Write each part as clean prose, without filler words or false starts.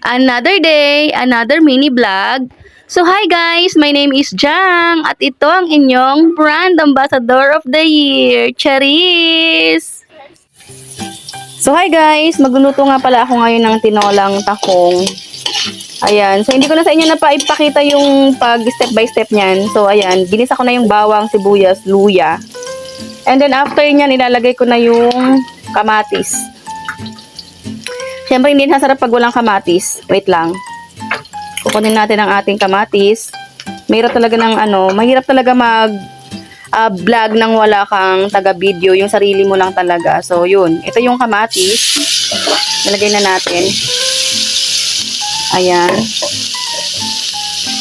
Another day, another mini vlog. So hi guys, my name is Jang at ito ang inyong brand ambassador of the year, Charis! So hi guys, magluluto nga pala ako ngayon ng tinolang tahong. Ayan, so hindi ko na sa inyo napaipakita yung pag step by step niyan. So ayan, ginisa ko na yung bawang, sibuyas, luya. And then after niyan, ilalagay ko na yung kamatis. Siyempre, hindi nasarap pag walang kamatis. Wait lang. Kukunin natin ang ating kamatis. Mahirap talaga mahirap talaga vlog nang wala kang taga-video. Yung sarili mo lang talaga. So, yun. Ito yung kamatis. Nalagay na natin. Ayan.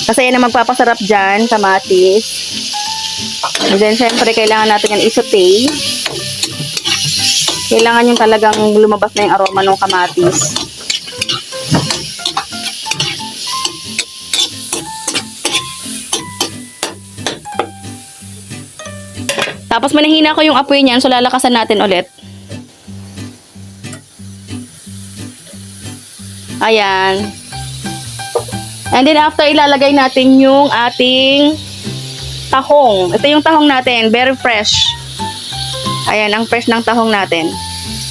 Kasi yan ang magpapasarap dyan, kamatis. And then, siyempre, kailangan natin yan i-saute. Kailangan yung talagang lumabas na yung aroma ng kamatis. Tapos manahina ko yung apoy niyan, so lalakasan natin ulit. Ayan. And then after, ilalagay natin yung ating tahong. Ito yung tahong natin, very fresh. Ayan, ang fresh ng tahong natin.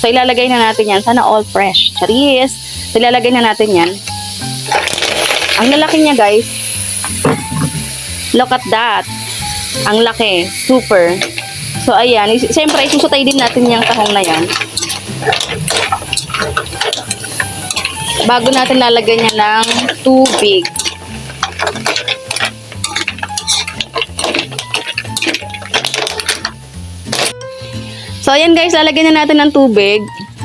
So, ilalagay na natin yan. Sana all fresh. Charis! So, ilalagay na natin yan. Ang lalaki niya, guys. Look at that. Ang laki. Super. So, ayan. Siyempre, isusutay din natin yung tahong na yan. Bago natin lalagyan niya ng tubig. So, ayan guys, lalagyan na natin ng tubig.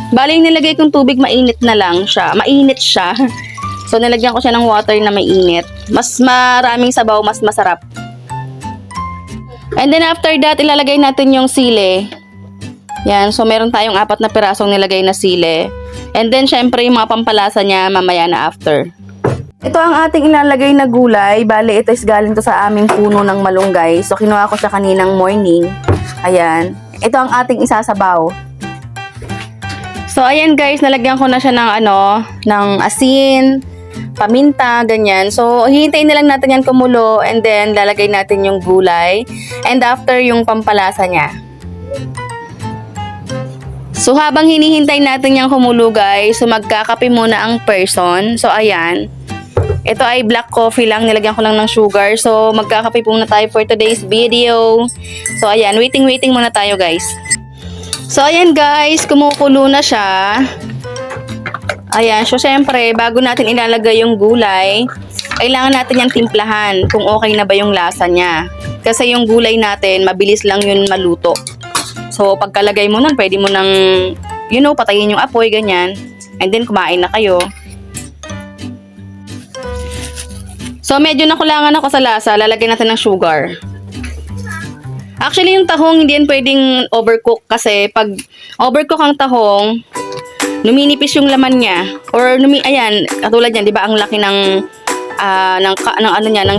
Bali, yung nilagay kong tubig, mainit na lang siya. Mainit siya. So, nilagyan ko siya ng water na mainit. Mas maraming sabaw, mas masarap. And then after that, ilalagay natin yung sili. Yan, so meron tayong 4 na pirasong nilagay na sili. And then, syempre, yung mga pampalasa niya, mamaya na after. Ito ang ating ilalagay na gulay. Bali, ito is galing to sa aming puno ng malunggay. So, kinuha ko siya kaninang morning. Ayan. Ito ang ating isasabaw. So, ayan guys, nalagyan ko na siya ng asin, paminta, ganyan. So, hihintayin na lang natin yan kumulo and then lalagay natin yung gulay and after yung pampalasa niya. So, habang hinihintay natin yung kumulo guys, so magkakape muna ang person. So, ayan. Ito ay black coffee lang. Nilagyan ko lang ng sugar. So, magkakape muna tayo for today's video. So, ayan. Waiting muna tayo, guys. So, ayan, guys. Kumukulo na siya. Ayan. So, syempre, bago natin ilalagay yung gulay, kailangan natin yung timplahan kung okay na ba yung lasa niya. Kasi yung gulay natin, mabilis lang yun maluto. So, pagkalagay mo nun, pwede mo nang, patayin yung apoy, ganyan. And then, kumain na kayo. So, medyo nakulangan ako sa lasa. Lalagyan natin ng sugar. Actually, yung tahong hindi yan pwedeng overcook kasi pag overcook ang tahong, numinipis yung laman niya. Or, ayan, katulad yan, di ba, ang laki ng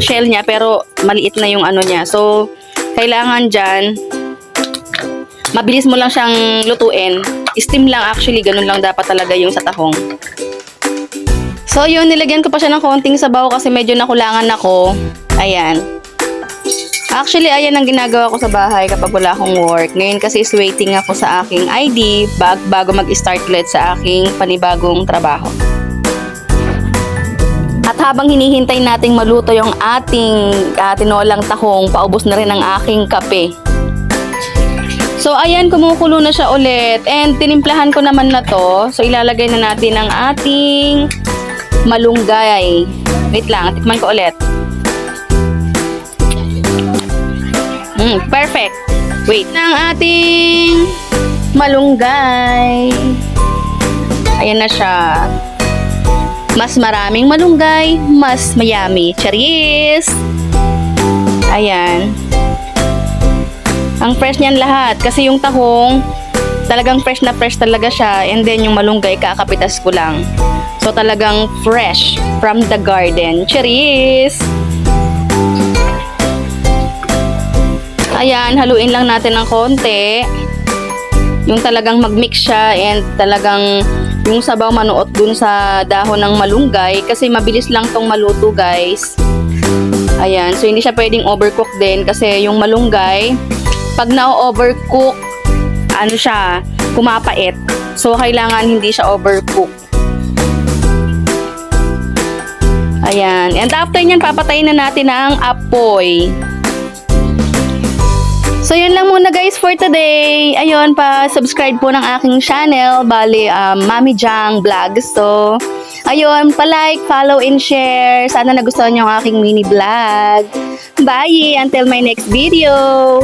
shell niya, pero maliit na yung niya. So, kailangan dyan, mabilis mo lang siyang lutuin. Steam lang actually, ganun lang dapat talaga yung sa tahong. So, yun, nilagyan ko pa siya ng konting sabaw kasi medyo nakulangan ako. Ayan. Actually, ayan ang ginagawa ko sa bahay kapag wala akong work. Ngayon kasi is waiting ako sa aking ID bago mag-start ulit sa aking panibagong trabaho. At habang hinihintay nating maluto yung ating tinolang tahong, paubos na rin ang aking kape. So, ayan, kumukulo na siya ulit. And tinimplahan ko naman na to. So, ilalagay na natin ang ating malunggay. Wait lang, tikman ko ulit. Perfect. Wait. Ang ating malunggay. Ayan na siya. Mas maraming malunggay, mas mayami. Charis! Ayan. Ang fresh niyan lahat. Kasi yung tahong, talagang fresh na fresh talaga siya. And then yung malunggay, kakapitas ko lang. So, talagang fresh from the garden. Charis! Ayan, haluin lang natin ng konti. Yung talagang mag-mix siya and talagang yung sabaw manuot dun sa dahon ng malunggay kasi mabilis lang tong maluto guys. Ayan, so hindi siya pwedeng overcook din kasi yung malunggay, pag na-overcook, ano siya, pumapait. So kailangan hindi siya overcook. Ayan. And after nyan, papatayin na natin ang apoy. So, yun lang muna guys for today. Ayun, pa-subscribe po ng aking channel. Bali, Mami Jang Vlog. So, ayun, pa-like, follow, and share. Sana nagustuhan nyo ang aking mini vlog. Bye! Until my next video!